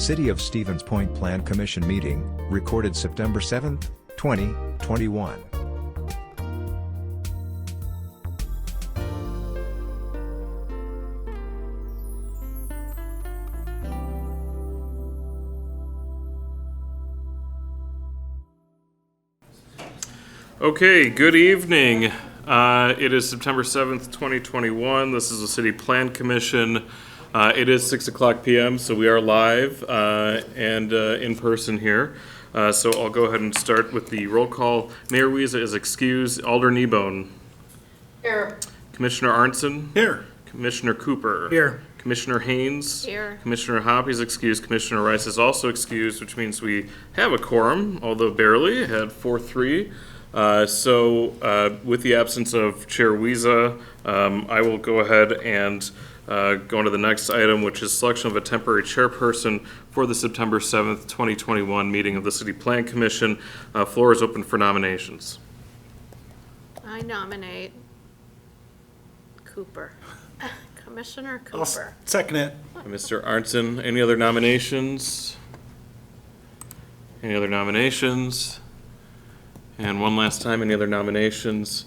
City of Stevens Point Plan Commission meeting, recorded September 7, 2021. Okay, good evening. It is September 7th, 2021. This is the City Plan Commission. It is 6 o'clock p.m., so we are live and in person here. So I'll go ahead and start with the roll call. Mayor Wiesa is excused. Alder Kneebone. Here. Commissioner Arntzen. Here. Commissioner Cooper. Here. Commissioner Haynes. Here. Commissioner Hoppe is excused. Commissioner Rice is also excused, which means we have a quorum, although barely, had 4-3. With the absence of Chair Wiesa, I will go ahead and go on to the next item, which is selection of a temporary chairperson for the September 7th, 2021 meeting of the City Plan Commission. Floor is open for nominations. I nominate Cooper. Commissioner Cooper. I'll second it. Mr. Arntzen, any other nominations? Any other nominations? And one last time, any other nominations?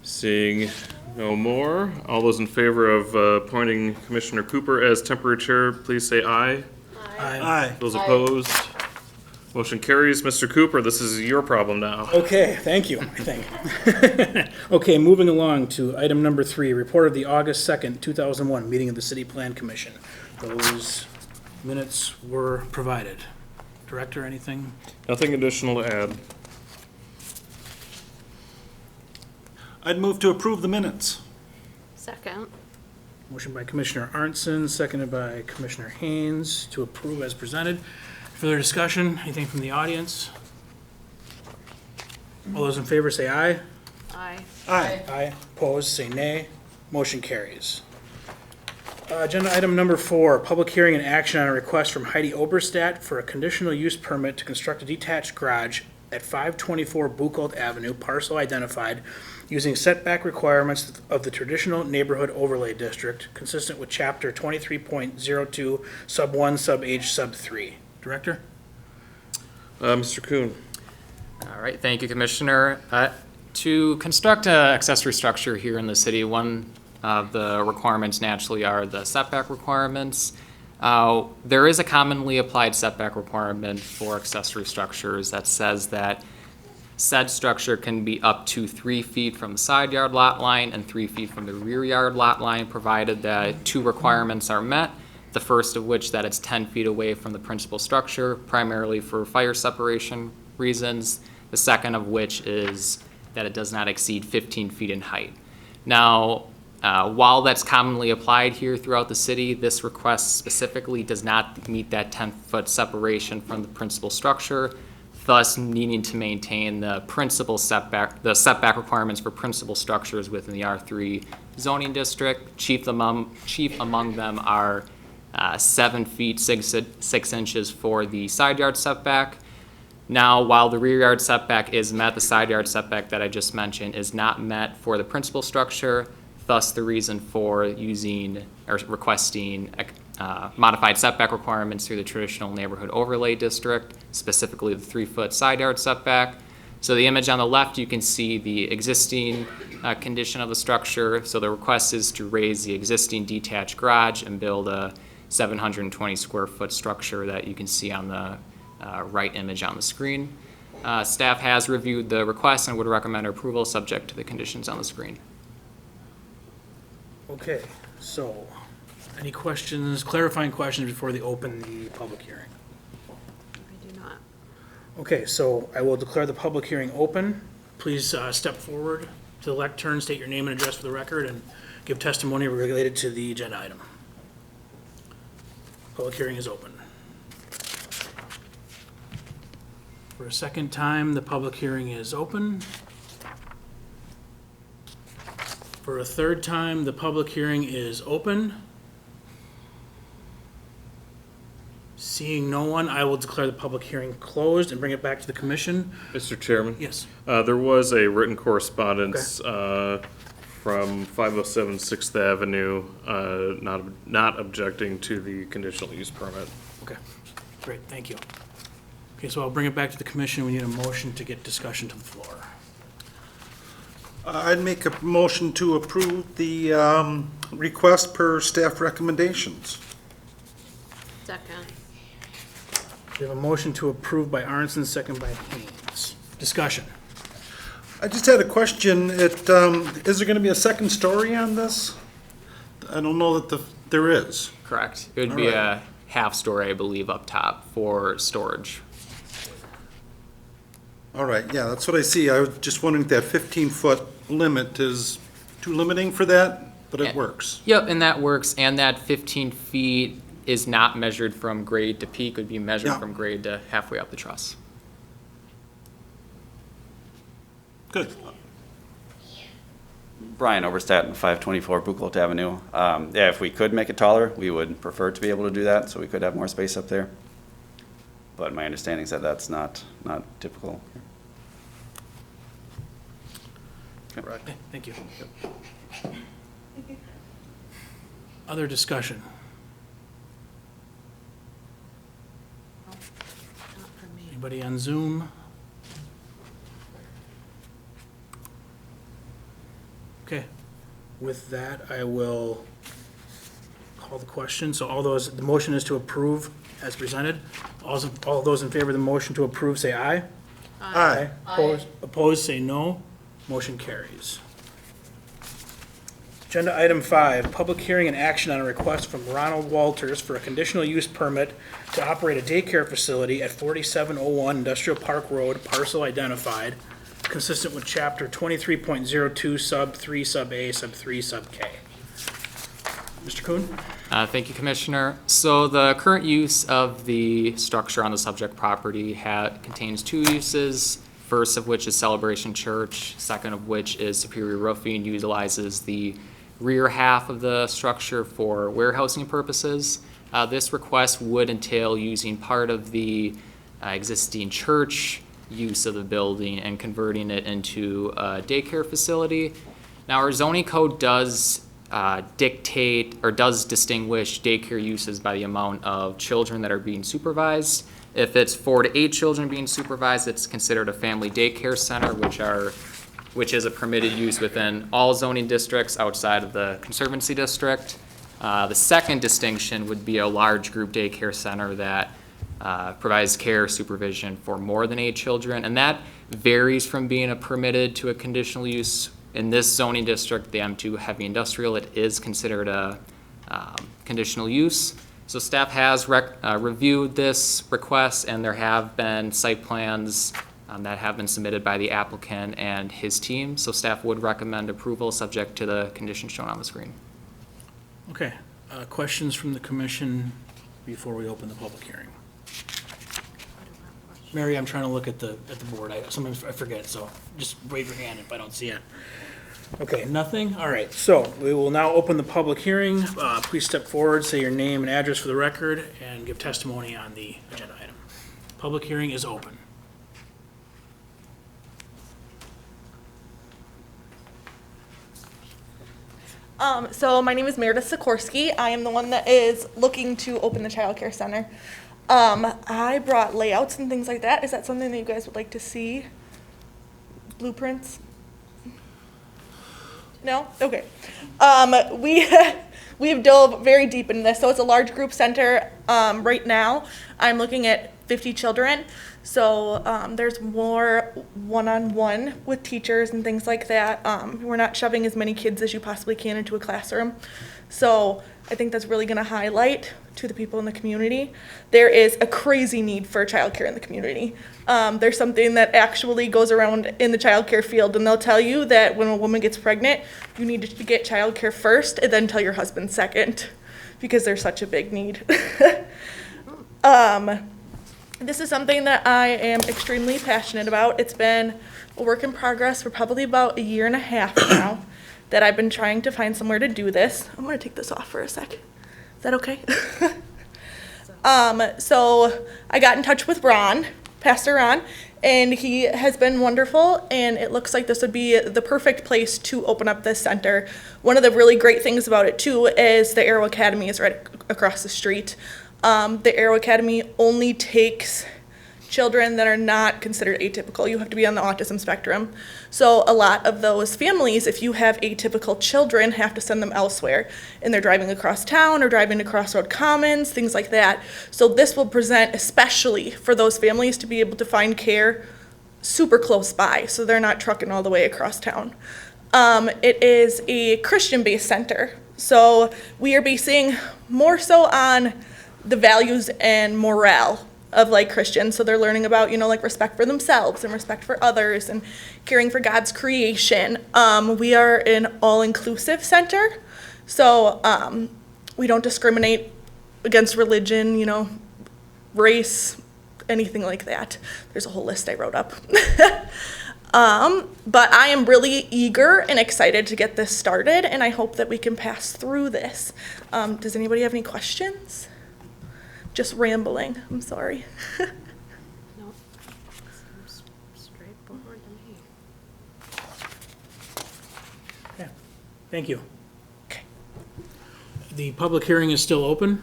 Seeing no more, all those in favor of appointing Commissioner Cooper as temporary chair, please say aye. Aye. Those opposed? Motion carries. Mr. Cooper, this is your problem now. Okay, thank you, I think. Okay, moving along to item number 3, report of the August 2nd, 2001 meeting of the City Plan Commission. Those minutes were provided. Director, anything? Nothing additional to add. I'd move to approve the minutes. Second. Motion by Commissioner Arntzen, seconded by Commissioner Haynes to approve as presented. Further discussion? Anything from the audience? All those in favor say aye. Aye. Aye. Aye. Opposed, say nay. Motion carries. Agenda item number 4, public hearing and action on a request from Heidi Oberstadt for a conditional use permit to construct a detached garage at 524 Buchald Avenue, parcel identified, using setback requirements of the traditional neighborhood overlay district, consistent with chapter 23.02, sub 1, sub H, sub 3. Director? Mr. Kuhn. All right, thank you, Commissioner. To construct an accessory structure here in the city, one of the requirements naturally are the setback requirements. There is a commonly applied setback requirement for accessory structures that says that said structure can be up to 3 feet from the side yard lot line and 3 feet from the rear yard lot line, provided that 2 requirements are met. The first of which that it's 10 feet away from the principal structure, primarily for fire separation reasons. The second of which is that it does not exceed 15 feet in height. Now, while that's commonly applied here throughout the city, this request specifically does not meet that 10-foot separation from the principal structure, thus needing to maintain the setback requirements for principal structures within the R3 zoning district. Chief among them are 7 feet 6 inches for the side yard setback. Now, while the rear yard setback is met, the side yard setback that I just mentioned is not met for the principal structure. Thus, the reason for using or requesting modified setback requirements through the traditional neighborhood overlay district, specifically the 3-foot side yard setback. So the image on the left, you can see the existing condition of the structure. So the request is to raise the existing detached garage and build a 720 square foot structure that you can see on the right image on the screen. Staff has reviewed the request and would recommend approval subject to the conditions on the screen. Okay, so any questions, clarifying questions before they open the public hearing? I do not. Okay, so I will declare the public hearing open. Please step forward to the lectern, state your name and address for the record, and give testimony related to the agenda item. Public hearing is open. For a second time, the public hearing is open. For a third time, the public hearing is open. Seeing no one, I will declare the public hearing closed and bring it back to the commission. Mr. Chairman? Yes. There was a written correspondence from 507 6th Avenue, not objecting to the conditional use permit. Okay. Great, thank you. Okay, so I'll bring it back to the commission. We need a motion to get discussion to the floor. I'd make a motion to approve the request per staff recommendations. Second. We have a motion to approve by Arnson, second by Haynes. Discussion. I just had a question. Is there going to be a second story on this? I don't know that there is. Correct. It would be a half story, I believe, up top for storage. All right, yeah, that's what I see. I was just wondering if that 15-foot limit is too limiting for that, but it works. Yep, and that works, and that 15 feet is not measured from grade to peak, it would be measured Yeah. from grade to halfway up the truss. Good. Brian Oberstadt, 524 Buchald Avenue. Yeah, if we could make it taller, we would prefer to be able to do that, so we could have more space up there. But my understanding is that that's not typical. Correct. Okay, thank you. Other discussion? Not for me. Anybody on Zoom? Okay, with that, I will call the question. So the motion is to approve as presented. All those in favor of the motion to approve, say aye. Aye. Opposed, say no. Motion carries. Agenda item 5, public hearing and action on a request from Ronald Walters for a conditional use permit to operate a daycare facility at 4701 Industrial Park Road, parcel identified, consistent with chapter 23.02, sub 3, sub A, sub 3, sub K. Mr. Kuhn? Thank you, Commissioner. So the current use of the structure on the subject property contains two uses. First of which is Celebration Church, second of which is Superior Roofing, utilizes the rear half of the structure for warehousing purposes. This request would entail using part of the existing church use of the building and converting it into a daycare facility. Now, our zoning code does dictate or does distinguish daycare uses by the amount of children that are being supervised. If it's 4 to 8 children being supervised, it's considered a family daycare center, which is a permitted use within all zoning districts outside of the Conservancy District. The second distinction would be a large group daycare center that provides care supervision for more than 8 children, and that varies from being a permitted to a conditional use. In this zoning district, the M2 heavy industrial, it is considered a conditional use. So staff has reviewed this request, and there have been site plans that have been submitted by the applicant and his team. So staff would recommend approval subject to the conditions shown on the screen. Okay, questions from the commission before we open the public hearing? Mary, I'm trying to look at the board. Sometimes I forget, so just wave your hand if I don't see it. Okay, nothing? All right, so we will now open the public hearing. Please step forward, say your name and address for the record, and give testimony on the agenda item. Public hearing is open. So my name is Meredith Sikorsky. I am the one that is looking to open the childcare center. I brought layouts and things like that. Is that something that you guys would like to see? Blueprints? No? Okay. We have dove very deep in this. So it's a large group center. Right now, I'm looking at 50 children. So there's more one-on-one with teachers and things like that. We're not shoving as many kids as you possibly can into a classroom. So I think that's really going to highlight to the people in the community. There is a crazy need for childcare in the community. There's something that actually goes around in the childcare field, and they'll tell you that when a woman gets pregnant, you need to get childcare first and then tell your husband second, because there's such a big need. This is something that I am extremely passionate about. It's been a work in progress for probably about 1.5 years now that I've been trying to find somewhere to do this. I'm going to take this off for a sec. Is that okay? So I got in touch with Ron, Pastor Ron, and he has been wonderful, and it looks like this would be the perfect place to open up this center. One of the really great things about it, too, is the Aero Academy is right across the street. The Aero Academy only takes children that are not considered atypical. You have to be on the autism spectrum. So a lot of those families, if you have atypical children, have to send them elsewhere. And they're driving across town or driving to Crossroad Commons, things like that. So this will present especially for those families to be able to find care super close by, so they're not trucking all the way across town. It is a Christian-based center. So we are basing more so on the values and morale of like Christians. So they're learning about, like respect for themselves and respect for others and caring for God's creation. We are an all-inclusive center. So we don't discriminate against religion, race, anything like that. There's a whole list I wrote up. But I am really eager and excited to get this started, and I hope that we can pass through this. Does anybody have any questions? Just rambling, I'm sorry. No, seems straightforward to me. Okay, thank you. Okay. The public hearing is still open.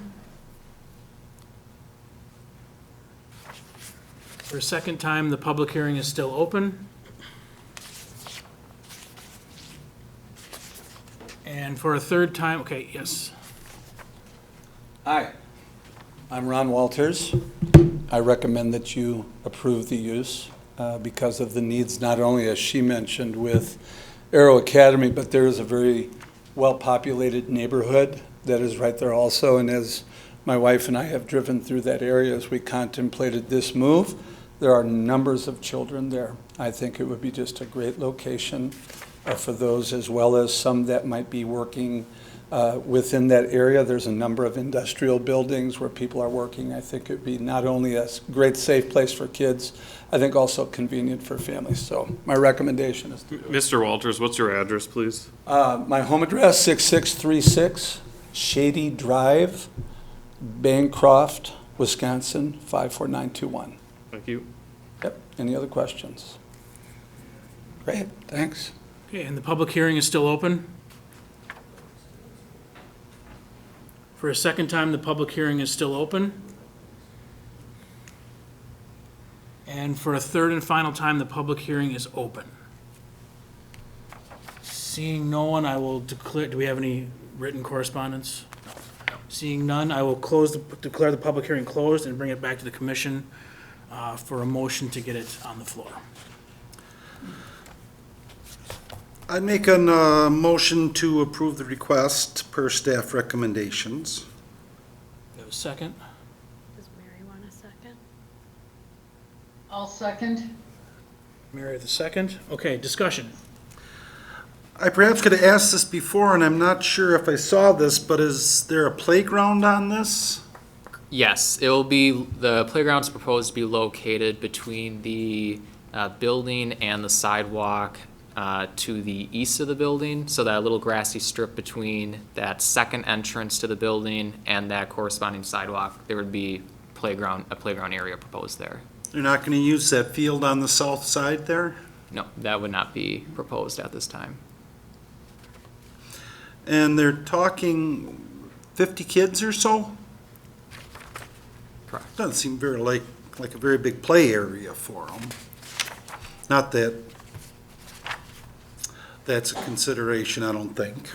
For a second time, the public hearing is still open. And for a third time, okay, yes. Hi, I'm Ron Walters. I recommend that you approve the use because of the needs, not only as she mentioned with Aero Academy, but there is a very well-populated neighborhood that is right there also. And as my wife and I have driven through that area as we contemplated this move, there are numbers of children there. I think it would be just a great location for those, as well as some that might be working within that area. There's a number of industrial buildings where people are working. I think it would be not only a great safe place for kids, I think also convenient for families. So my recommendation is to do it. Mr. Walters, what's your address, please? My home address, 6636 Shady Drive, Bancroft, Wisconsin, 54921. Thank you. Yep. Any other questions? Great, thanks. Okay, and the public hearing is still open. For a second time, the public hearing is still open. And for a third and final time, the public hearing is open. Seeing no one, I will declare, do we have any written correspondence? No. Seeing none, I will declare the public hearing closed and bring it back to the commission for a motion to get it on the floor. I'd make a motion to approve the request per staff recommendations. You have a second? Does Mary want a second? I'll second. Mary the second. Okay, discussion. I perhaps could have asked this before, and I'm not sure if I saw this, but is there a playground on this? Yes, the playground's proposed to be located between the building and the sidewalk to the east of the building, so that little grassy strip between that second entrance to the building and that corresponding sidewalk, there would be a playground area proposed there. They're not going to use that field on the south side there? No, that would not be proposed at this time. And they're talking 50 kids or so? Correct. Doesn't seem very like a very big play area for them. Not that that's a consideration, I don't think.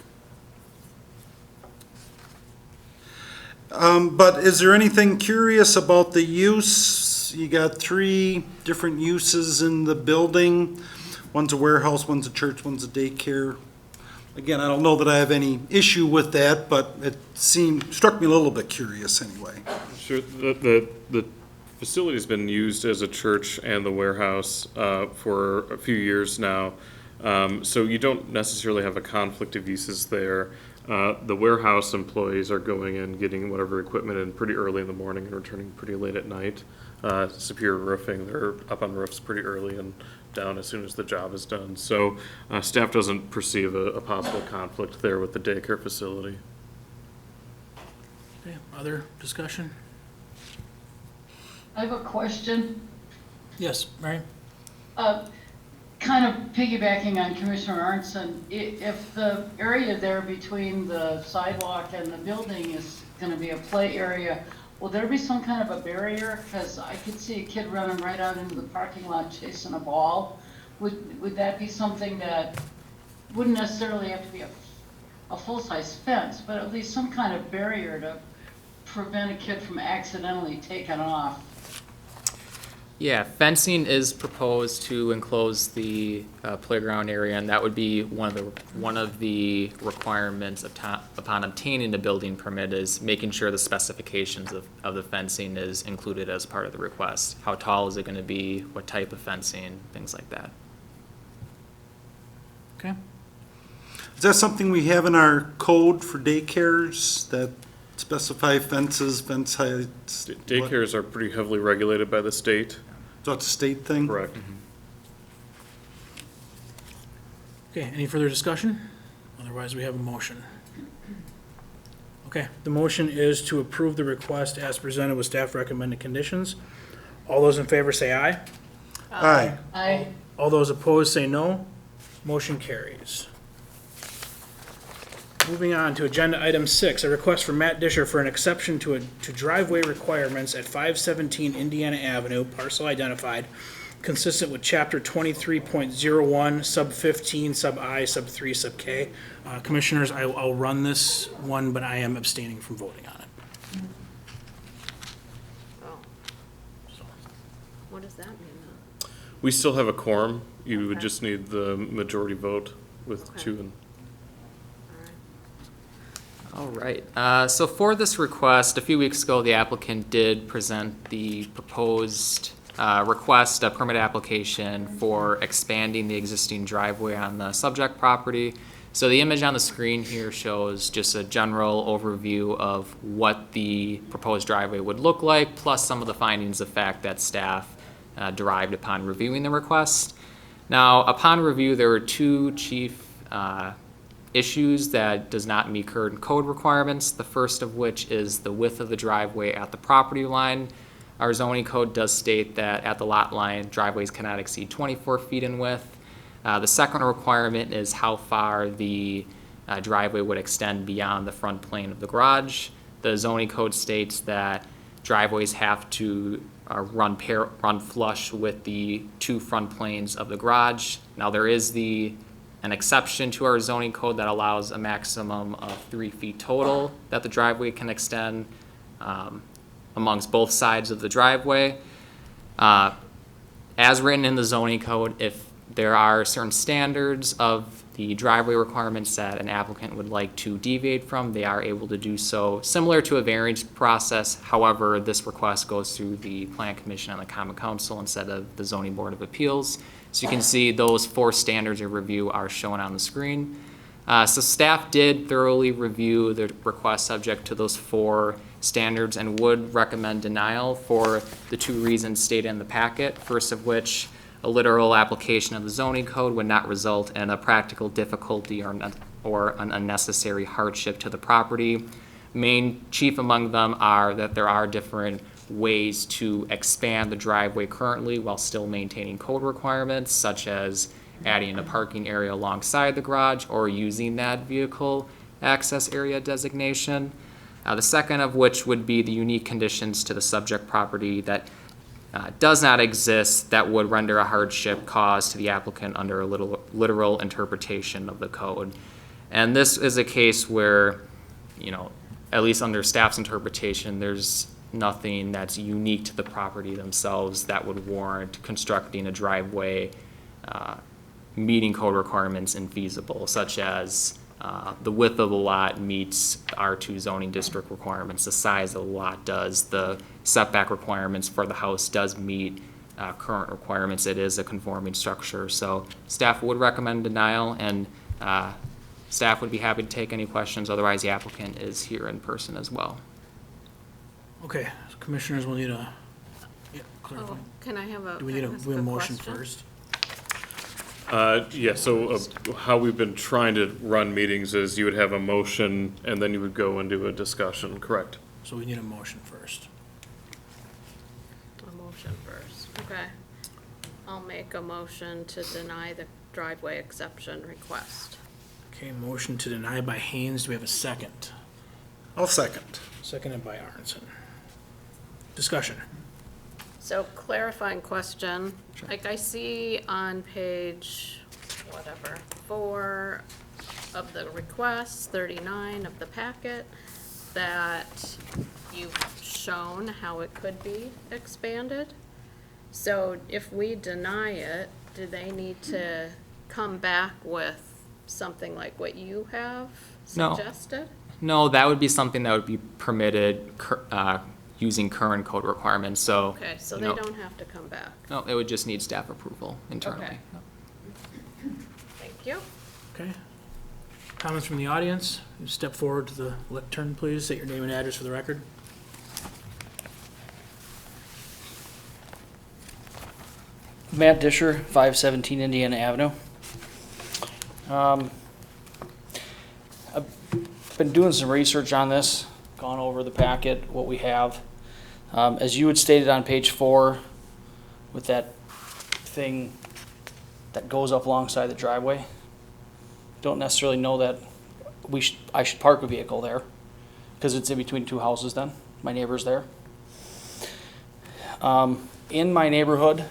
But is there anything curious about the use? You got 3 different uses in the building. One's a warehouse, one's a church, one's a daycare. Again, I don't know that I have any issue with that, but it struck me a little bit curious anyway. Sure. The facility's been used as a church and the warehouse for a few years now. So you don't necessarily have a conflict of uses there. The warehouse employees are going in, getting whatever equipment in pretty early in the morning and returning pretty late at night. Superior Roofing, they're up on roofs pretty early and down as soon as the job is done. So staff doesn't perceive a possible conflict there with the daycare facility. Okay, other discussion? I have a question. Yes, Mary? Kind of piggybacking on Commissioner Arnson, if the area there between the sidewalk and the building is going to be a play area, will there be some kind of a barrier? Because I could see a kid running right out into the parking lot chasing a ball. Would that be something that wouldn't necessarily have to be a full-size fence, but at least some kind of barrier to prevent a kid from accidentally taking off? Yeah, fencing is proposed to enclose the playground area, and that would be one of the requirements upon obtaining the building permit is making sure the specifications of the fencing is included as part of the request. How tall is it going to be? What type of fencing? Things like that. Okay. Is that something we have in our code for daycares that specify fences, fence heights? Daycares are pretty heavily regulated by the state. So it's a state thing? Correct. Okay, any further discussion? Otherwise, we have a motion. Okay, the motion is to approve the request as presented with staff recommended conditions. All those in favor say aye. Aye. All those opposed say no. Motion carries. Moving on to agenda item 6, a request from Matt Disher for an exception to driveway requirements at 517 Indiana Avenue, parcel identified, consistent with chapter 23.01, sub 15, sub I, sub 3, sub K. Commissioners, I'll run this one, but I am abstaining from voting on it. Oh. What does that mean then? We still have a quorum. You would Okay. just need the majority vote with Okay. 2 and All right, so for this request, a few weeks ago, the applicant did present the proposed request, a permit application for expanding the existing driveway on the subject property. So the image on the screen here shows just a general overview of what the proposed driveway would look like, plus some of the findings of fact that staff derived upon reviewing the request. Now, upon review, there were two chief issues that does not meet current code requirements. The first of which is the width of the driveway at the property line. Our zoning code does state that at the lot line, driveways cannot exceed 24 feet in width. The second requirement is how far the driveway would extend beyond the front plane of the garage. The zoning code states that driveways have to run flush with the two front planes of the garage. Now, there is an exception to our zoning code that allows a maximum of 3 feet total that the driveway can extend amongst both sides of the driveway. As written in the zoning code, if there are certain standards of the driveway requirements that an applicant would like to deviate from, they are able to do so, similar to a variance process. However, this request goes through the Plan Commission and the Common Council instead of the Zoning Board of Appeals. So you can see those 4 standards of review are shown on the screen. So staff did thoroughly review the request subject to those 4 standards and would recommend denial for the 2 reasons stated in the packet. First of which, a literal application of the zoning code would not result in a practical difficulty or an unnecessary hardship to the property. Chief among them are that there are different ways to expand the driveway currently while still maintaining code requirements, such as adding a parking area alongside the garage or using that vehicle access area designation. The second of which would be the unique conditions to the subject property that does not exist that would render a hardship caused to the applicant under a literal interpretation of the code. And this is a case where, at least under staff's interpretation, there's nothing that's unique to the property themselves that would warrant constructing a driveway meeting code requirements infeasible, such as the width of the lot meets R2 zoning district requirements, the size of the lot does, the setback requirements for the house does meet current requirements. It is a conforming structure. So staff would recommend denial, and staff would be happy to take any questions. Otherwise, the applicant is here in person as well. Okay, commissioners will need a, clarify. Oh, can I have a? Do we need ask a motion question? first? Yeah, so how we've been trying to run meetings is you would have a motion and then you would go into a discussion, correct? So we need a motion first. A motion first, okay. I'll make a motion to deny the driveway exception request. Okay, motion to deny by Haynes. Do we have a second? I'll second. Seconded by Arnson. Discussion. So clarifying question, like I see on page, whatever, 4 of the request, 39 of the packet, that you've shown how it could be expanded. So if we deny it, do they need to come back with something like what you have No. suggested? No, that would be something that would be permitted using current code requirements, so. Okay, so you they know, don't have to come back. No, it would just need staff approval internally. Okay. Thank you. Okay. Comments from the audience? Step forward to the lectern, please. State your name and address for the record. Matt Disher, 517 Indiana Avenue. I've been doing some research on this, gone over the packet, what we have. As you had stated on page 4, with that thing that goes up alongside the driveway, don't necessarily know that I should park a vehicle there, because it's in between 2 houses then. My neighbor's there. In my neighborhood,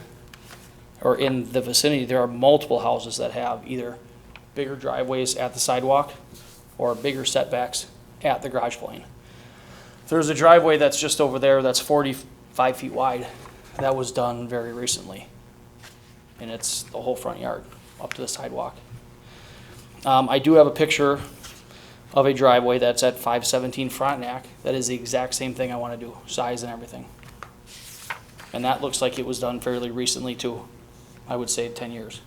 or in the vicinity, there are multiple houses that have either bigger driveways at the sidewalk or bigger setbacks at the garage plane. There's a driveway that's just over there that's 45 feet wide. That was done very recently. And it's the whole front yard up to the sidewalk. I do have a picture of a driveway that's at 517 Frontenac. That is the exact same thing I want to do, size and everything. And that looks like it was done fairly recently too. I would say 10 years.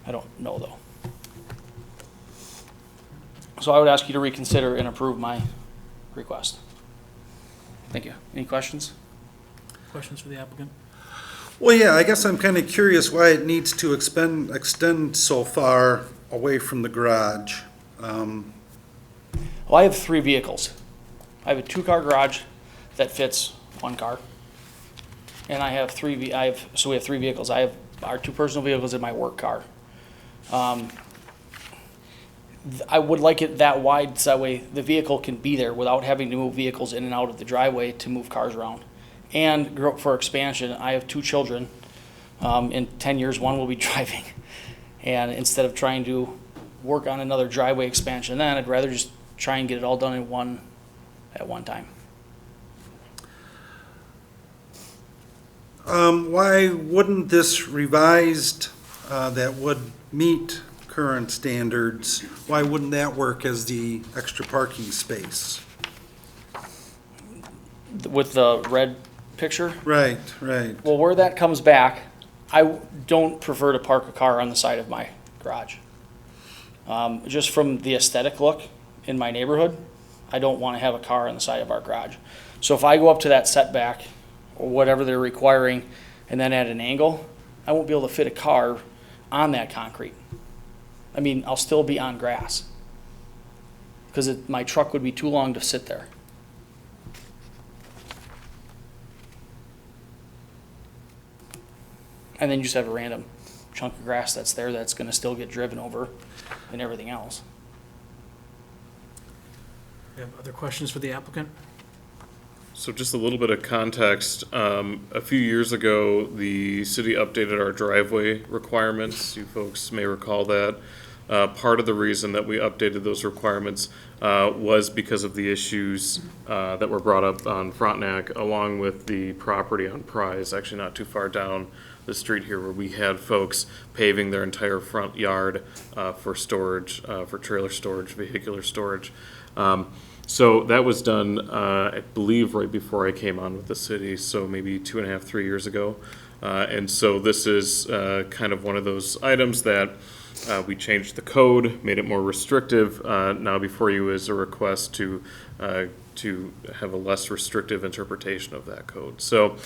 I don't know though. So I would ask you to reconsider and approve my request. Thank you. Any questions? Questions for the applicant? Well, yeah, I guess I'm kind of curious why it needs to extend so far away from the garage. Well, I have 3 vehicles. I have a 2-car garage that fits 1 car. And I have so we have 3 vehicles. I have our 2 personal vehicles and my work car. I would like it that wide so that way the vehicle can be there without having to move vehicles in and out of the driveway to move cars around. And for expansion, I have 2 children. In 10 years, one will be driving. And instead of trying to work on another driveway expansion then, I'd rather just try and get it all done at one time. Why wouldn't this revised, that would meet current standards, why wouldn't that work as the extra parking space? With the red picture? Right, right. Well, where that comes back, I don't prefer to park a car on the side of my garage. Just from the aesthetic look in my neighborhood, I don't want to have a car on the side of our garage. So if I go up to that setback or whatever they're requiring and then at an angle, I won't be able to fit a car on that concrete. I mean, I'll still be on grass because my truck would be too long to sit there. And then you just have a random chunk of grass that's there that's going to still get driven over and everything else. You have other questions for the applicant? So just a little bit of context. A few years ago, the city updated our driveway requirements. You folks may recall that. Part of the reason that we updated those requirements was because of the issues that were brought up on Frontenac, along with the property on Prize, actually not too far down the street here, where we had folks paving their entire front yard for storage, for trailer storage, vehicular storage. So that was done, I believe, right before I came on with the city, so maybe 2.5, 3 years ago. And so this is kind of one of those items that we changed the code, made it more restrictive. Now before you is a request to have a less restrictive interpretation of that code. So,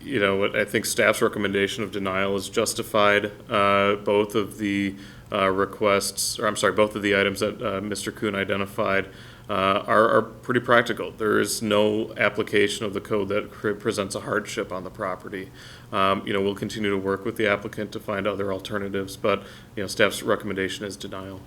you know, I think staff's recommendation of denial is justified. Both of the requests, or I'm sorry, both of the items that Mr. Kuhn identified are pretty practical. There is no application of the code that presents a hardship on the property. You know, we'll continue to work with the applicant to find other alternatives, but, you know, staff's recommendation is denial.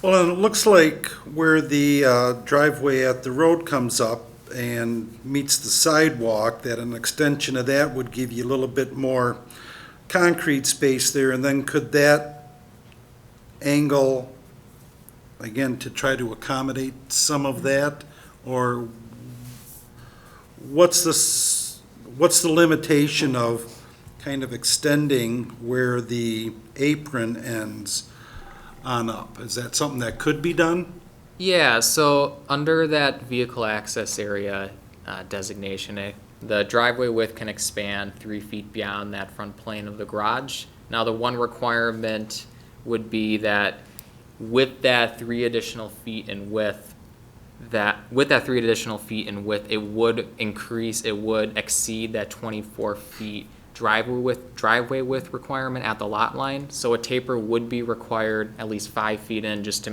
Well, and it looks like where the driveway at the road comes up and meets the sidewalk, that an extension of that would give you a little bit more concrete space there, and then could that angle, again, to try to accommodate some of that? Or what's the limitation of kind of extending where the apron ends on up? Is that something that could be done? Yeah, so under that vehicle access area designation, the driveway width can expand 3 feet beyond that front plane of the garage. Now, the one requirement would be that with that 3 additional feet in width, it would increase, it would exceed that 24 feet driveway width requirement at the lot line. So a taper would be required at least 5 feet in just to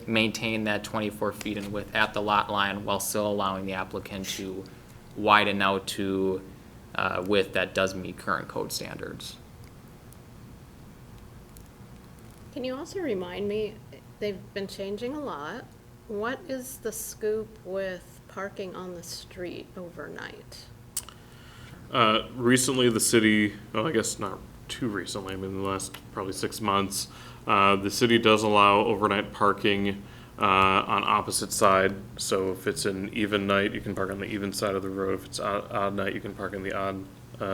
maintain that 24 feet in width at the lot line while still allowing the applicant to widen out to width that does meet current code standards. Can you also remind me, they've been changing a lot. What is the scoop with parking on the street overnight? Recently, the city, well, I guess not too recently, I mean, in the last probably 6 months, the city does allow overnight parking on opposite side. So if it's an even night, you can park on the even side of the road. If it's odd night, you can park on the odd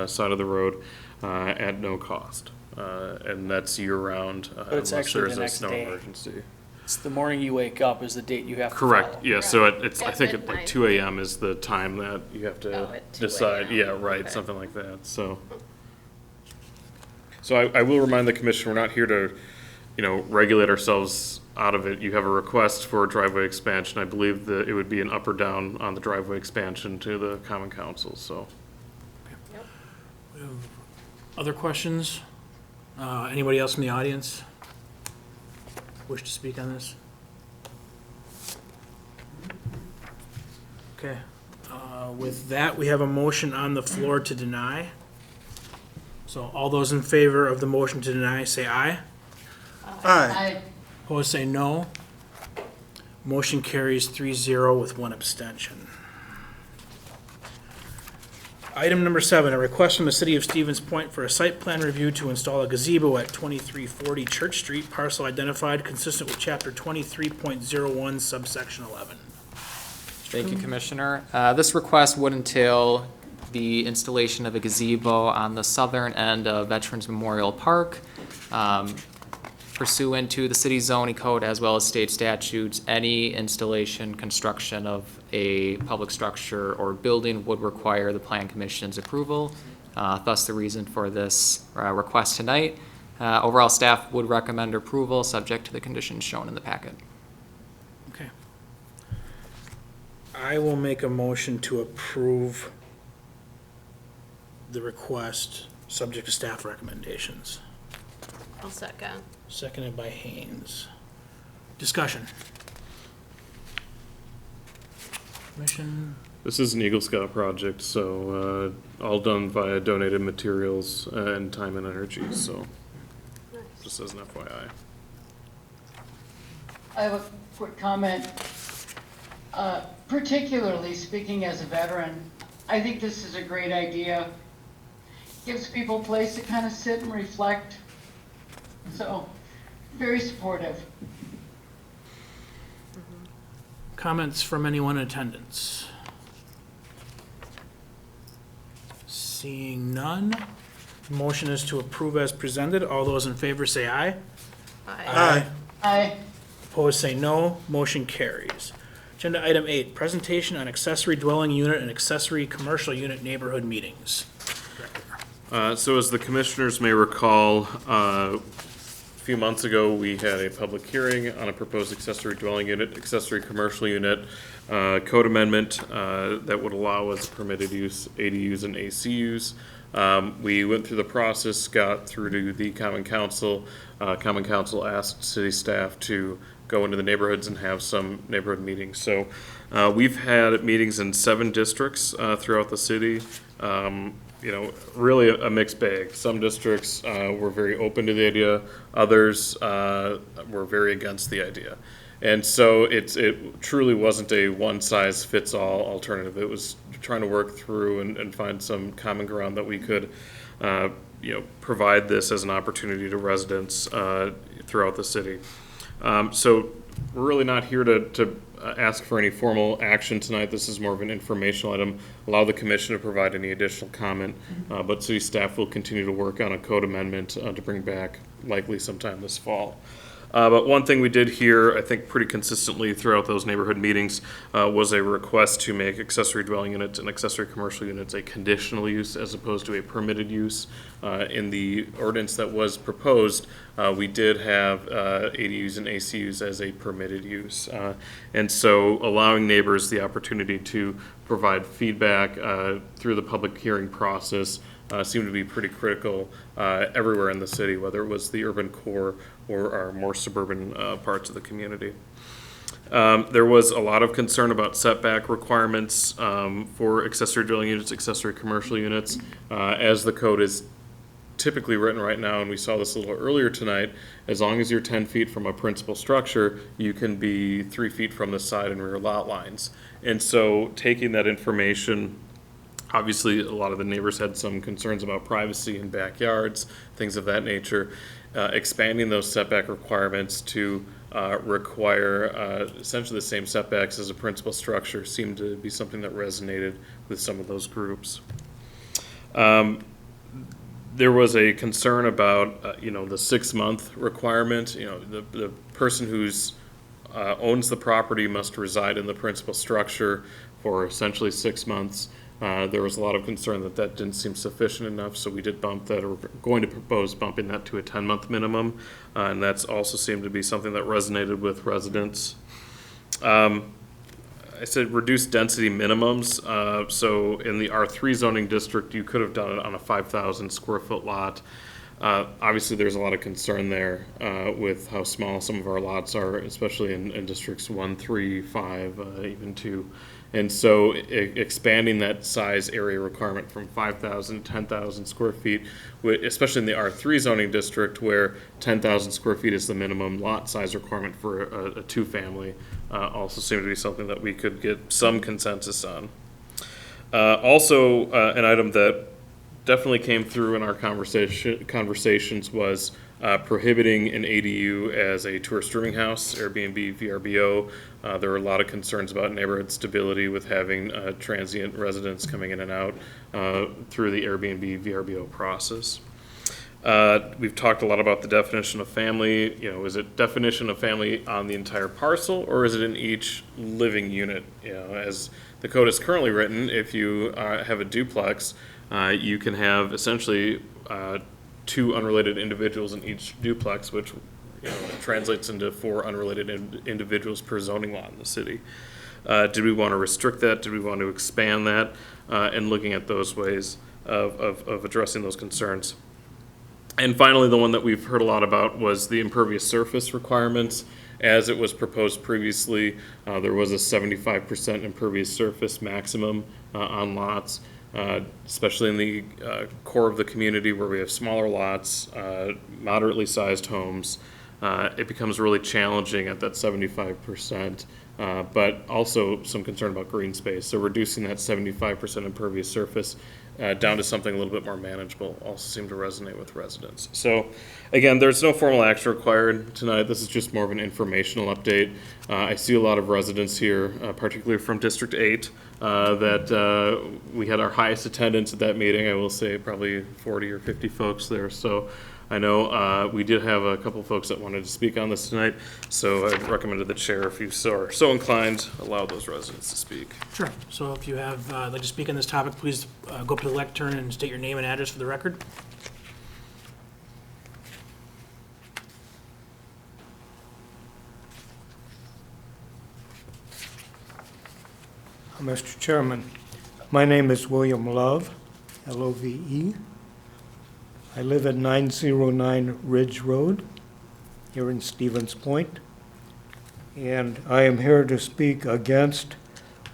side of the road at no cost. And that's year-round, But it's unless actually there's the a next snow day. emergency. It's the morning you wake up is the date you have to follow. Correct, yeah, so it's, I At think at like midnight. 2 AM is the time that you have Oh, to at 2 decide, a.m., yeah, right, okay. something like that, so. So I will remind the commission, we're not here to, regulate ourselves out of it. You have a request for a driveway expansion. I believe that it would be an up or down on the driveway expansion to the common council, so. Other questions? Anybody else in the audience wish to speak on this? Okay. With that, we have a motion on the floor to deny. So all those in favor of the motion to deny, say aye. Aye. Opposed, say no. Motion carries 3-0 with 1 abstention. Item number 7, a request from the City of Stevens Point for a site plan review to install a gazebo at 2340 Church Street, parcel identified consistent with Chapter 23.01, Subsection 11. Thank you, Commissioner. This request would entail the installation of a gazebo on the southern end of Veterans Memorial Park. Pursuant to the city zoning code as well as state statutes, any installation, construction of a public structure or building would require the Plan Commission's approval. Thus, the reason for this request tonight. Overall, staff would recommend approval, subject to the conditions shown in the packet. Okay. I will make a motion to approve the request, subject to staff recommendations. I'll second. Seconded by Haynes. Discussion. Commission, This is an Eagle Scout project, so all done via donated materials and time and energy, so just as an FYI. I have a quick comment. Particularly speaking as a veteran, I think this is a great idea. Gives people a place to kind of sit and reflect. So, very supportive. comments from anyone in attendance? Seeing none, motion is to approve as presented. All those in favor say aye. Aye. Aye. Opposed say no. Motion carries. Agenda item 8, presentation on accessory dwelling unit and accessory commercial unit neighborhood meetings. So as the commissioners may recall, a few months ago, we had a public hearing on a proposed accessory dwelling unit, accessory commercial unit code amendment that would allow us permitted use ADUs and ACUs. We went through the process, got through to the Common Council. Common Council asked city staff to go into the neighborhoods and have some neighborhood meetings. So we've had meetings in 7 districts throughout the city. really a mixed bag. Some districts were very open to the idea, others were very against the idea. And so it truly wasn't a one-size-fits-all alternative. It was trying to work through and find some common ground that we could, provide this as an opportunity to residents throughout the city. So we're really not here to ask for any formal action tonight. This is more of an informational item. Allow the commission to provide any additional comment, but city staff will continue to work on a code amendment to bring back likely sometime this fall. But one thing we did hear, I think pretty consistently throughout those neighborhood meetings, was a request to make accessory dwelling units and accessory commercial units a conditional use as opposed to a permitted use. In the ordinance that was proposed, we did have ADUs and ACUs as a permitted use. And so allowing neighbors the opportunity to provide feedback through the public hearing process seemed to be pretty critical everywhere in the city, whether it was the urban core or our more suburban parts of the community. There was a lot of concern about setback requirements for accessory dwelling units, accessory commercial units. As the code is typically written right now, and we saw this a little earlier tonight, as long as you're 10 feet from a principal structure, you can be 3 feet from the side and rear lot lines. And so taking that information, obviously a lot of the neighbors had some concerns about privacy in backyards, things of that nature. Expanding those setback requirements to require essentially the same setbacks as a principal structure seemed to be something that resonated with some of those groups. There was a concern about the 6-month requirement. The person who's owns the property must reside in the principal structure for essentially 6 months. There was a lot of concern that didn't seem sufficient enough, so we did bump that, or we're going to propose bumping that to a 10-month minimum, and that's also seemed to be something that resonated with residents. I said reduced density minimums, so in the R3 zoning district, you could have done it on a 5,000 square foot lot. Obviously, there's a lot of concern there with how small some of our lots are, especially in districts 1, 3, 5, even 2. And so expanding that size area requirement from 5,000 to 10,000 square feet, especially in the R3 zoning district where 10,000 square feet is the minimum lot size requirement for a 2-family, also seemed to be something that we could get some consensus on. Also, an item that definitely came through in our conversations was prohibiting an ADU as a tourist rooming house, Airbnb, VRBO. There were a lot of concerns about neighborhood stability with having transient residents coming in and out through the Airbnb, VRBO process. We've talked a lot about the definition of family. Is it definition of family on the entire parcel, or is it in each living unit? As the code is currently written, if you have a duplex, you can have essentially 2 unrelated individuals in each duplex, which translates into 4 unrelated individuals per zoning law in the city. Did we want to restrict that? Did we want to expand that? And looking at those ways of addressing those concerns. And finally, the one that we've heard a lot about was the impervious surface requirements. As it was proposed previously, there was a 75% impervious surface maximum on lots. Especially in the core of the community where we have smaller lots, moderately sized homes, it becomes really challenging at that 75%, but also some concern about green space. So reducing that 75% impervious surface down to something a little bit more manageable also seemed to resonate with residents. So again, there's no formal action required tonight. This is just more of an informational update. I see a lot of residents here, particularly from District 8, that we had our highest attendance at that meeting. I will say probably 40 or 50 folks there. So I know we did have a couple folks that wanted to speak on this tonight. So I recommended the chair, if you are so inclined, allow those residents to speak. Sure. So if you have, like to speak on this topic, please go up to the lectern and state your name and address for the record. Mr. Chairman, my name is William Love, L-O-V-E. I live at 909 Ridge Road here in Stevens Point, and I am here to speak against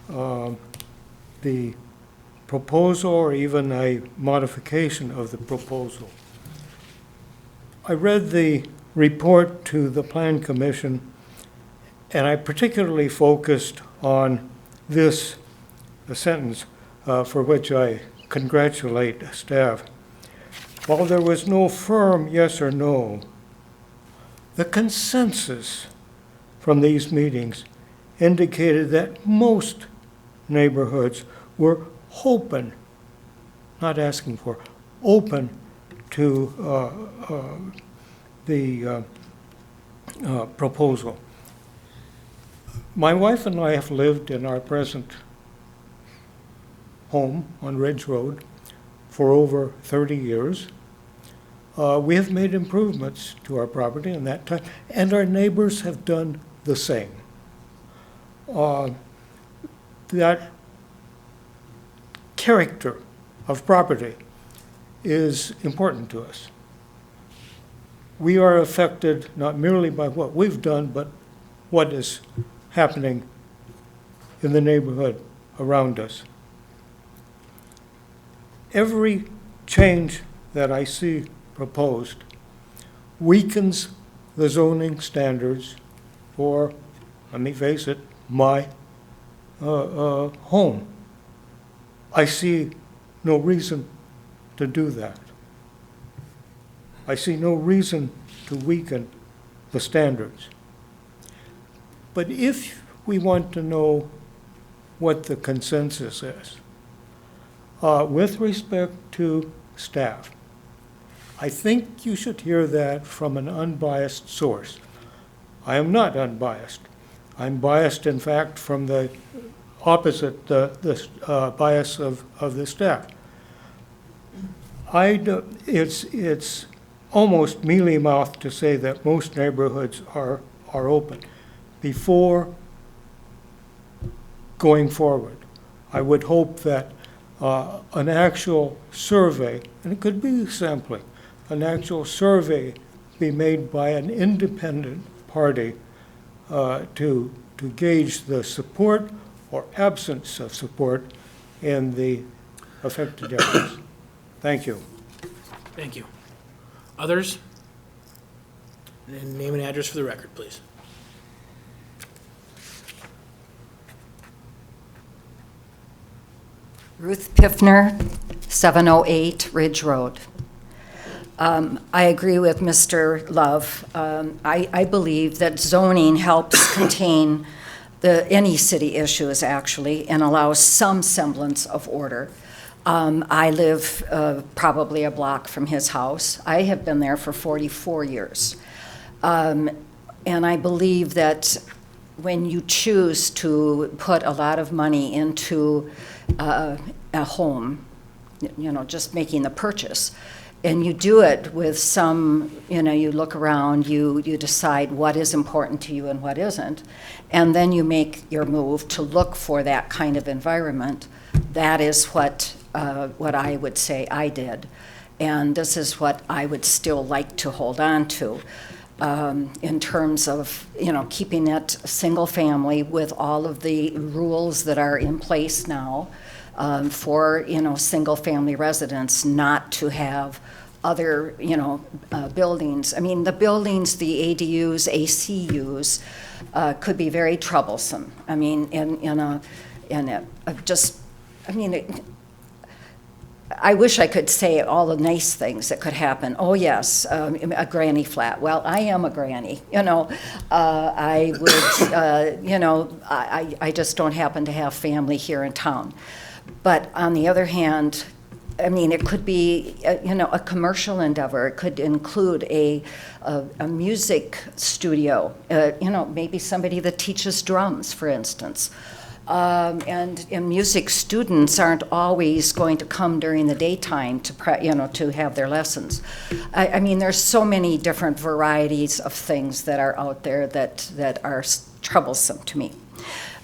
the proposal or even a modification of the proposal. I read the report to the Plan Commission, and I particularly focused on this sentence, for which I congratulate staff. While there was no firm yes or no, the consensus from these meetings indicated that most neighborhoods were open, not asking for, open to the proposal. My wife and I have lived in our present home on Ridge Road for over 30 years. We have made improvements to our property in that time, and our neighbors have done the same. That character of property is important to us. We are affected not merely by what we've done, but what is happening in the neighborhood around us. Every change that I see proposed weakens the zoning standards for, let me face it, my home. I see no reason to do that. I see no reason to weaken the standards. But if we want to know what the consensus is, with respect to staff, I think you should hear that from an unbiased source. I am not unbiased. I'm biased, in fact, from the opposite, the bias of the staff. It's almost mealy-mouthed to say that most neighborhoods are open. Before going forward, I would hope that an actual survey, and it could be sampling, an actual survey be made by an independent party to gauge the support or absence of support in the affected areas. Thank you. Thank you. Others? And name and address for the record, please. Ruth Piffner, 708 Ridge Road. I agree with Mr. Love. I believe that zoning helps contain any city issues, actually, and allows some semblance of order. I live probably a block from his house. I have been there for 44 years. And I believe that when you choose to put a lot of money into a home, just making the purchase, and you do it with some, you look around, you decide what is important to you and what isn't, and then you make your move to look for that kind of environment. That is what I would say I did. And this is what I would still like to hold on to in terms of, keeping it single family with all of the rules that are in place now for, single family residents not to have other, buildings. I mean, the buildings, the ADUs, ACUs could be very troublesome. I mean, I wish I could say all the nice things that could happen. Oh, yes, a granny flat. Well, I am a granny, I would, I just don't happen to have family here in town. But on the other hand, I mean, it could be, a commercial endeavor. It could include a music studio, maybe somebody that teaches drums, for instance. And music students aren't always going to come during the daytime to have their lessons. I mean, there's so many different varieties of things that are out there that are troublesome to me.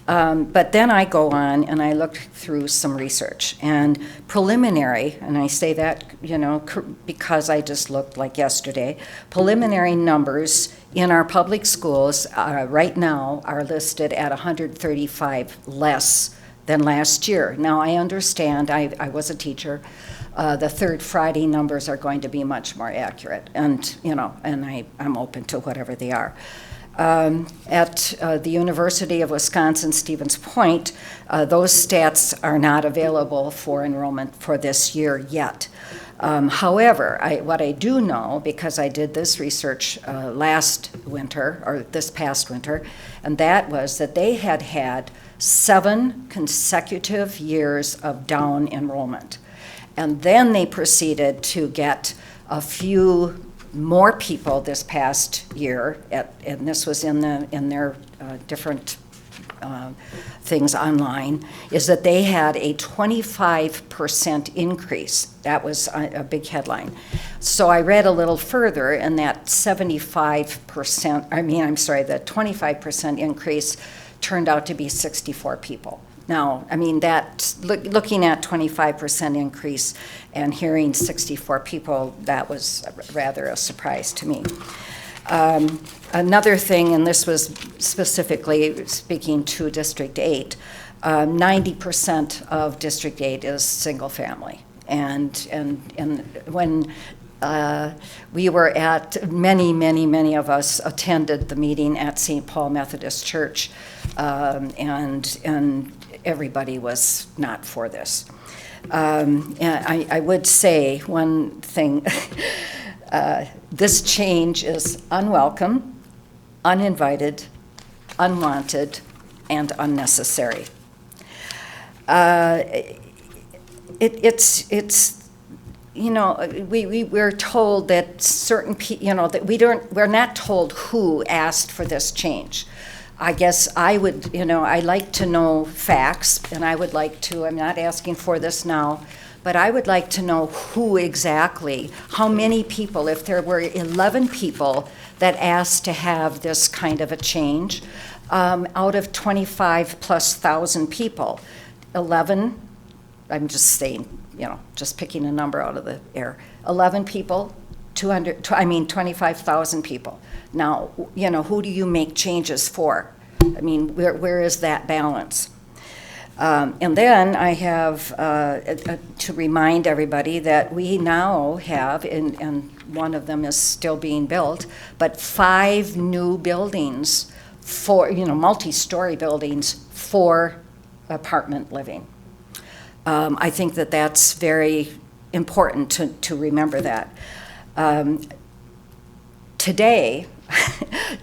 But then I go on and I look through some research and preliminary, and I say that, because I just looked like yesterday, preliminary numbers in our public schools right now are listed at 135 less than last year. Now, I understand, I was a teacher, the third Friday numbers are going to be much more accurate, and, you know, and I'm open to whatever they are. At the University of Wisconsin-Stevens Point, those stats are not available for enrollment for this year yet. However, what I do know, because I did this research last winter, or this past winter, and that was that they had had 7 consecutive years of down enrollment. And then they proceeded to get a few more people this past year, and this was in their different things online, is that they had a 25% increase. That was a big headline. So I read a little further, and that 25% increase turned out to be 64 people. Now, I mean, looking at 25% increase and hearing 64 people, that was rather a surprise to me. Another thing, and this was specifically speaking to District 8, 90% of District 8 is single family. And when we were at, many of us attended the meeting at St. Paul Methodist Church, and everybody was not for this. And I would say one thing, this change is unwelcome, uninvited, unwanted, and unnecessary. It's you know, we're told that certain people, you know, that we're not told who asked for this change. I guess I would, you know, I like to know facts, and I would like to, I'm not asking for this now, but I would like to know who exactly, how many people, if there were 11 people that asked to have this kind of a change, out of 25,000+ people, 11, I'm just saying, you know, just picking a number out of the air, 11 people, 25,000 people. Now, you know, who do you make changes for? I mean, where is that balance? And then I have to remind everybody that we now have, and one of them is still being built, but 5 new buildings for, you know, multi-story buildings for apartment living. I think that that's very important to remember that. Today,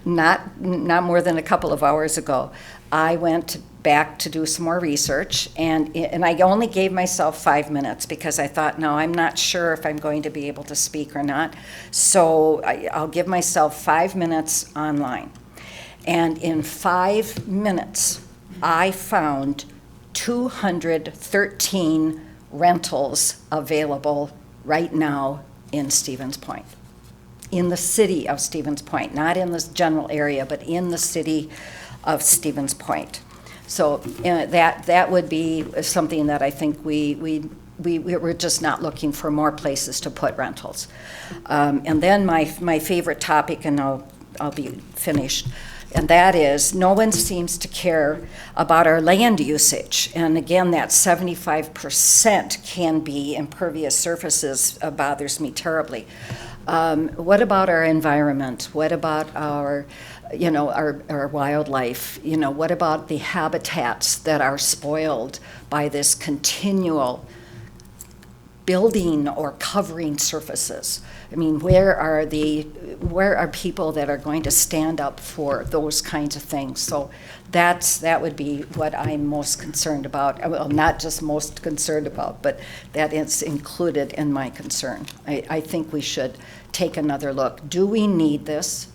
not more than a couple of hours ago, I went back to do some more research, and I only gave myself 5 minutes because I thought, no, I'm not sure if I'm going to be able to speak or not, so I'll give myself 5 minutes online. And in 5 minutes, I found 213 rentals available right now in Stevens Point. In the city of Stevens Point, not in this general area, but in the city of Stevens Point. So that would be something that I think we're just not looking for more places to put rentals. And then my favorite topic, and I'll be finished, and that is no one seems to care about our land usage. And again, that 75% can be impervious surfaces bothers me terribly. What about our environment? What about our, you know, our wildlife? You know, what about the habitats that are spoiled by this continual building or covering surfaces? I mean, where are people that are going to stand up for those kinds of things? So that would be what I'm most concerned about. Well, not just most concerned about, but that is included in my concern. I think we should take another look. Do we need this?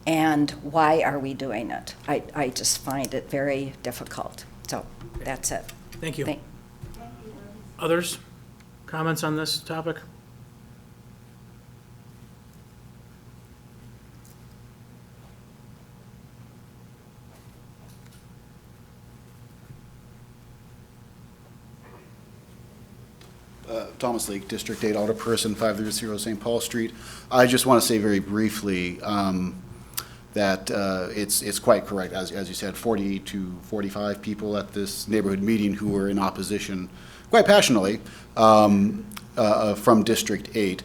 And why are we doing it? I just find it very difficult. So that's it. Thank you. Others? Comments on this topic? Thomas Lake, District 8, Alderperson, 500 St. Paul Street. I just want to say very briefly, that it's quite correct, as you said, 40 to 45 people at this neighborhood meeting who were in opposition quite passionately from District 8.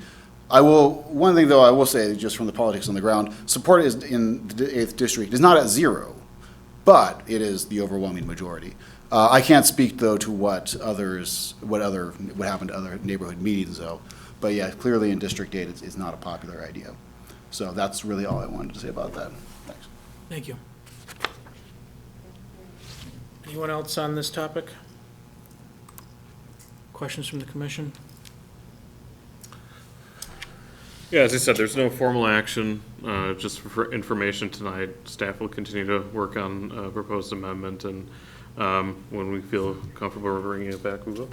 One thing though I will say, just from the politics on the ground, support is in the 8th District is not at 0, but it is the overwhelming majority. I can't speak though to what happened to other neighborhood meetings though, but yeah, clearly in District 8 it's not a popular idea. So that's really all I wanted to say about that. Thanks. Thank you. Anyone else on this topic? Questions from the commission? Yeah, as I said, there's no formal action, just for information tonight. Staff will continue to work on a proposed amendment, and when we feel comfortable bringing it back, we will.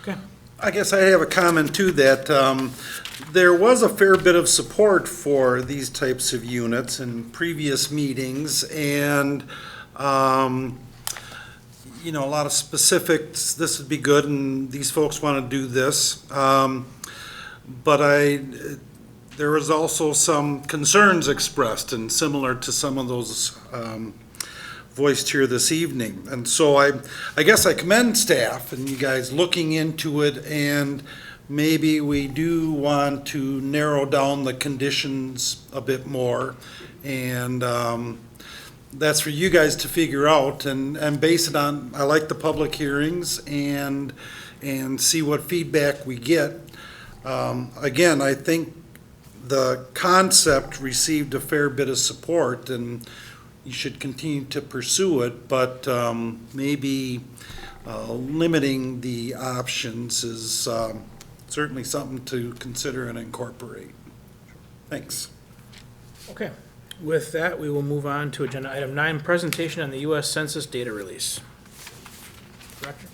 Okay. I guess I have a comment too, that there was a fair bit of support for these types of units in previous meetings, and you know, a lot of specifics, this would be good and these folks want to do this. But there was also some concerns expressed, and similar to some of those voiced here this evening. And so I guess I commend staff and you guys looking into it, and maybe we do want to narrow down the conditions a bit more. And that's for you guys to figure out and base it on, I like the public hearings and see what feedback we get. Again, I think the concept received a fair bit of support, and you should continue to pursue it, but maybe limiting the options is certainly something to consider and incorporate. Thanks. Okay. With that, we will move on to agenda item 9, presentation on the U.S. Census data release. Director?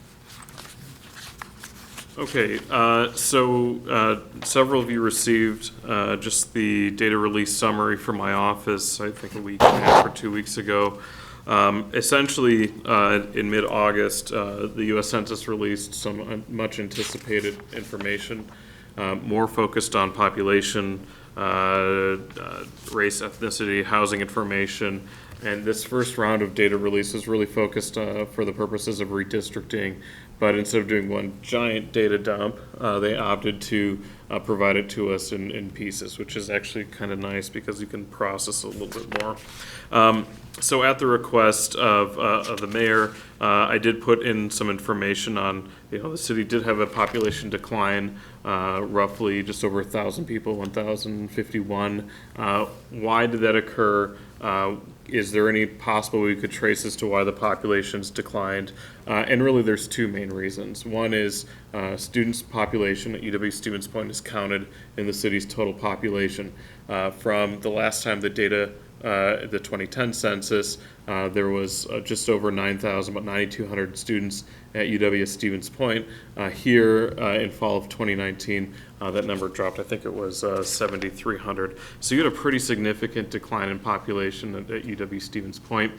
Okay, so several of you received just the data release summary from my office, I think a week and a half or 2 weeks ago. Essentially, in mid-August, the U.S. Census released some much anticipated information, more focused on population, race, ethnicity, housing information, and this first round of data release is really focused for the purposes of redistricting. But instead of doing one giant data dump, they opted to provide it to us in pieces, which is actually kind of nice because you can process a little bit more. So at the request of the mayor, I did put in some information on, the city did have a population decline, roughly just over 1,000 people, 1,051. Why did that occur? Is there any possible we could trace as to why the population's declined? And really there's two main reasons. One is students population at UW Stevens Point is counted in the city's total population. From the last time the data, the 2010 census, there was just over 9,000, about 9,200 students at UW Stevens Point. Here in fall of 2019, that number dropped. I think it was 7,300. So you had a pretty significant decline in population at UW Stevens Point,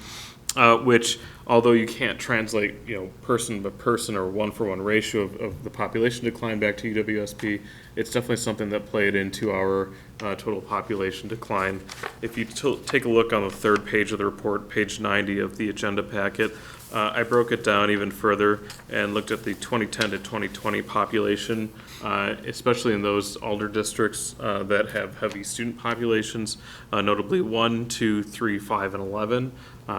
which, although you can't translate, person by person or one-for-one ratio of the population decline back to UWSP, it's definitely something that played into our total population decline. If you take a look on the third page of the report, page 90 of the agenda packet, I broke it down even further and looked at the 2010 to 2020 population, especially in those older districts that have heavy student populations, notably 1, 2, 3, 5, and 11.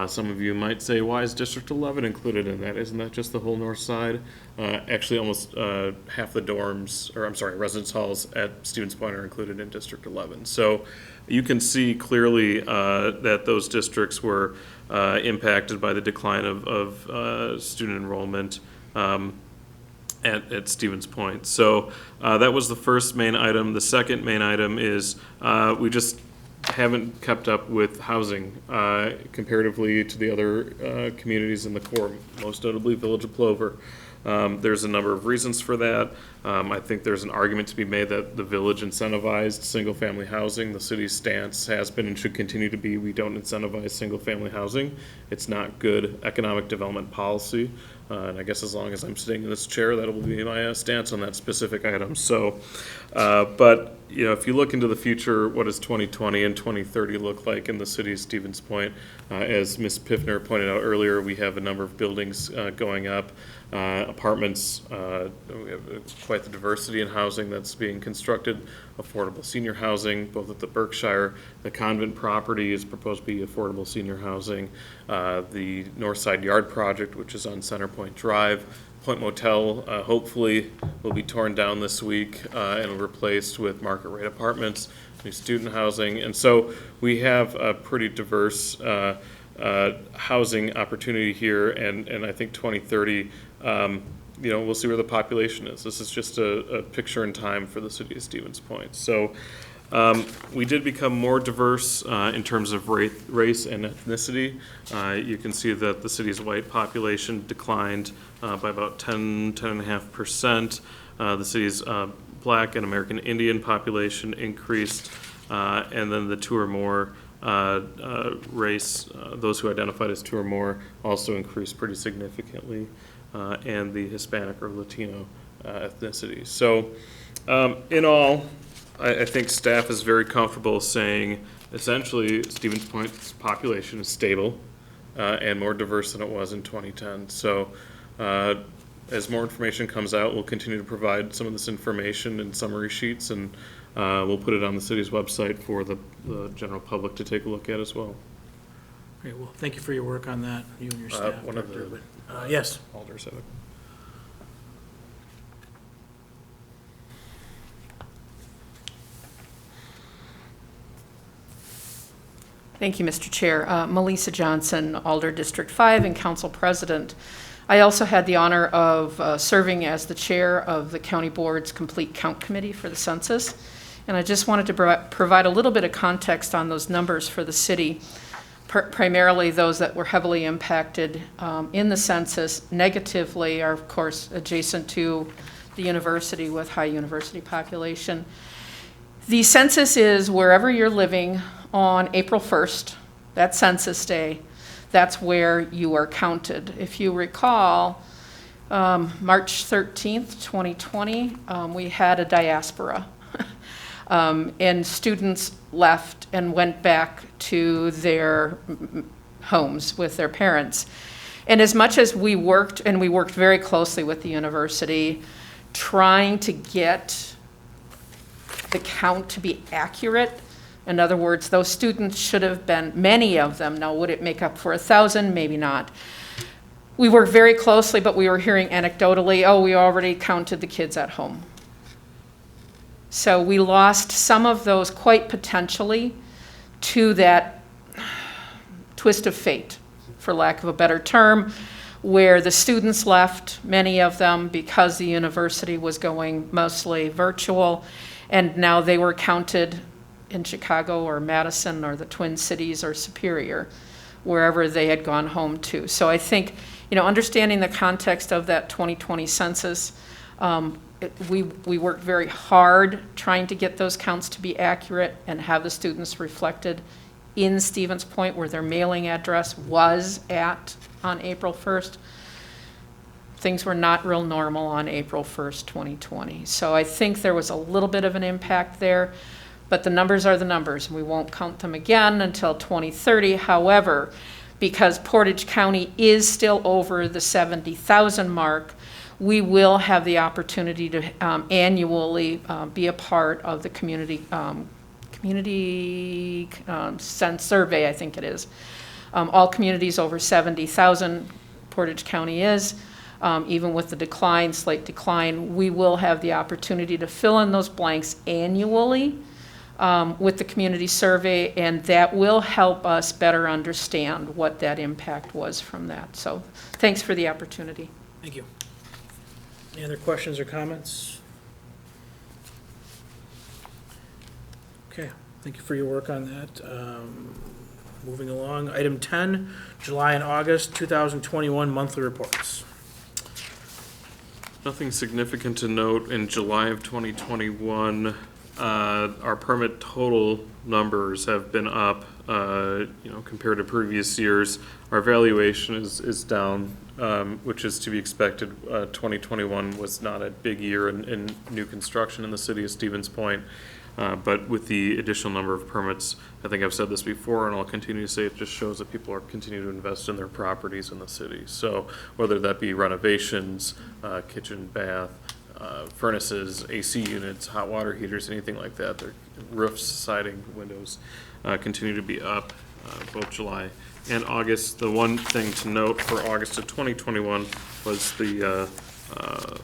Some of you might say, why is District 11 included in that? Isn't that just the whole north side? Actually, almost half the dorms, or I'm sorry, residence halls at Stevens Point are included in District 11. So you can see clearly that those districts were impacted by the decline of student enrollment at Stevens Point. So that was the first main item. The second main item is we just haven't kept up with housing comparatively to the other communities in the core, most notably Village of Plover. There's a number of reasons for that. I think there's an argument to be made that the village incentivized single-family housing. The city's stance has been and should continue to be, we don't incentivize single-family housing. It's not good economic development policy. And I guess as long as I'm sitting in this chair, that'll be my stance on that specific item. So, but, you know, if you look into the future, what does 2020 and 2030 look like in the city of Stevens Point? As Ms. Piffner pointed out earlier, we have a number of buildings going up, apartments. We have quite the diversity in housing that's being constructed, affordable senior housing, both at the Berkshire. The Convent property is proposed to be affordable senior housing. The North Side Yard project, which is on Center Point Drive. Point Motel, hopefully, will be torn down this week and replaced with market rate apartments, new student housing. And so we have a pretty diverse housing opportunity here, and I think 2030, you know, we'll see where the population is. This is just a picture in time for the city of Stevens Point. So we did become more diverse in terms of race and ethnicity. You can see that the city's white population declined by about 10.5%. The city's Black and American Indian population increased, and then the two or more race, those who identified as two or more, also increased pretty significantly, and the Hispanic or Latino ethnicity. So in all, I think staff is very comfortable saying essentially Stevens Point's population is stable and more diverse than it was in 2010. So as more information comes out, we'll continue to provide some of this information in summary sheets, and we'll put it on the city's website for the general public to take a look at as well. Great, well, thank you for your work on that, you and your staff. One of the yes. alders have it. Thank you, Mr. Chair. Melissa Johnson, Alder District 5 and Council President. I also had the honor of serving as the chair of the County Board's Complete Count Committee for the Census. And I just wanted to provide a little bit of context on those numbers for the city, primarily those that were heavily impacted in the census negatively are, of course, adjacent to the university with high university population. The census is wherever you're living on April 1st, that census day, that's where you are counted. If you recall, March 13th, 2020, we had a diaspora. And students left and went back to their homes with their parents. And as much as we worked, and we worked very closely with the university, trying to get the count to be accurate. In other words, those students should have been, many of them, now would it make up for 1,000? Maybe not. We worked very closely, but we were hearing anecdotally, oh, we already counted the kids at home. So we lost some of those quite potentially to that twist of fate, for lack of a better term, where the students left, many of them, because the university was going mostly virtual, and now they were counted in Chicago or Madison or the Twin Cities or Superior, wherever they had gone home to. So I think, you know, understanding the context of that 2020 census, we worked very hard trying to get those counts to be accurate and have the students reflected in Stevens Point where their mailing address was at on April 1st. Things were not real normal on April 1st, 2020. So I think there was a little bit of an impact there. But the numbers are the numbers. We won't count them again until 2030. However, because Portage County is still over the 70,000 mark, we will have the opportunity to annually be a part of the community sense survey, I think it is. All communities over 70,000, Portage County is. Even with the decline, slight decline, we will have the opportunity to fill in those blanks annually with the community survey, and that will help us better understand what that impact was from that. So thanks for the opportunity. Thank you. Any other questions or comments? Okay, thank you for your work on that. Moving along, item 10, July and August 2021 monthly reports. Nothing significant to note. In July of 2021, our permit total numbers have been up, compared to previous years. Our valuation is down, which is to be expected. 2021 was not a big year in new construction in the city of Stevens Point. But with the additional number of permits, I think I've said this before and I'll continue to say, it just shows that people are continuing to invest in their properties in the city. So whether that be renovations, kitchen, bath, furnaces, AC units, hot water heaters, anything like that, their roofs, siding, windows, continue to be up, both July and August. The one thing to note for August of 2021 was the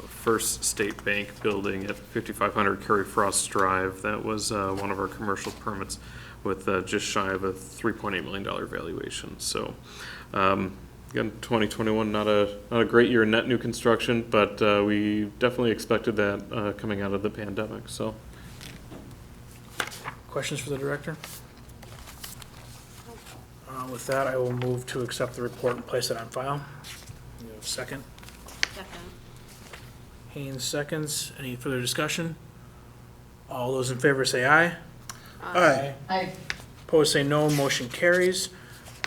First State Bank building at 5500 Curry Frost Drive. That was one of our commercial permits with just shy of a $3.8 million valuation. So again, 2021, not a great year in net new construction, but we definitely expected that coming out of the pandemic. So, Questions for the director? With that, I will move to accept the report and place it on file. You have a second? Second. Haynes seconds. Any further discussion? All those in favor say aye. Aye. Opposed say no. Motion carries.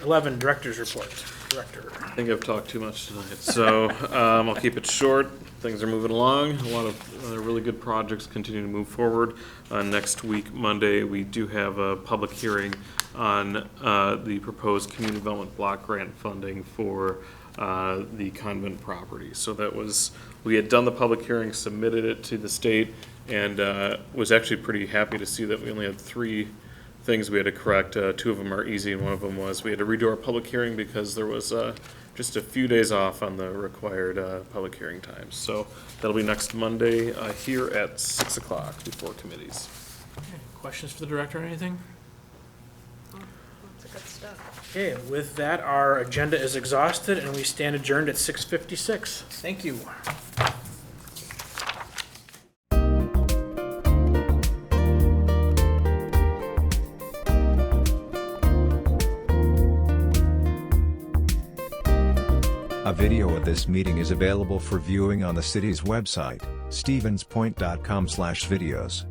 11, director's report. Director. I think I've talked too much tonight, so I'll keep it short. Things are moving along. A lot of really good projects continue to move forward. Next week, Monday, we do have a public hearing on the proposed community development block grant funding for the Convent property. So that was, we had done the public hearing, submitted it to the state, and was actually pretty happy to see that we only had 3 things we had to correct. 2 of them are easy, and one of them was we had to redo our public hearing because there was just a few days off on the required public hearing times. So that'll be next Monday here at 6 o'clock before committees. Questions for the director or anything? Lots of good stuff. Okay, with that, our agenda is exhausted and we stand adjourned at 6:56. Thank you. A video of this meeting is available for viewing on the city's website, stevenspoint.com/videos.